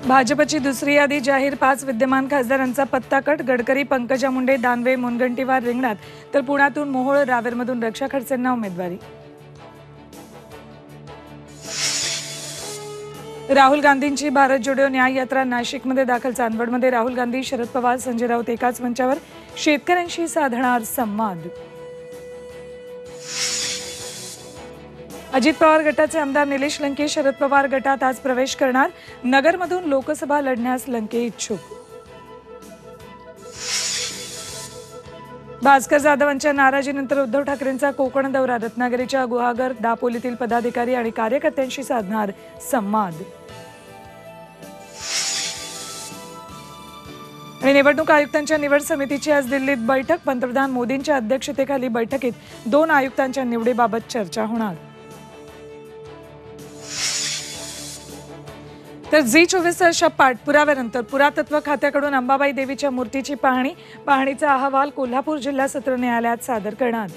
भाजपची दुसरी यादी जाहीर, 5 विद्यमान खासदारांचा पत्ता कट. गडकरी, पंकजा मुंडे, दानवे, मुनगंटीवार रिंगणात, तर पुण्यातून मोहोळ, रावेरमधून रक्षा खडसेंना उमेदवारी. राहुल गांधींची भारत जोडो न्याय यात्रा नाशिकमध्ये दाखल. चांदवडमध्ये राहुल गांधी, शरद पवार, संजय राऊत एकाच मंचावर. शेतकऱ्यांशी साधणार संवाद. अजित पवार गटाचे आमदार निलेश लंके शरद पवार गटात आज प्रवेश करणार. नगरमधून लोकसभा लढण्यास लंके इच्छुक. भास्कर जाधवांच्या नाराजीनंतर उद्धव ठाकरेंचा कोकण दौरा. रत्नागिरीच्या गुहागर, दापोलीतील पदाधिकारी आणि कार्यकर्त्यांशी साधणार संवाद. आणि निवडणूक आयुक्तांच्या निवड समितीची आज दिल्लीत बैठक. पंतप्रधान मोदींच्या अध्यक्षतेखाली बैठकीत 2 आयुक्तांच्या निवडीबाबत चर्चा होणार. तर झी24 तासच्या पाठपुराव्यानंतर पुरातत्व खात्याकडून अंबाबाई देवीच्या मूर्तीची पाहणीचा अहवाल कोल्हापूर जिल्हा सत्र न्यायालयात सादर करणार.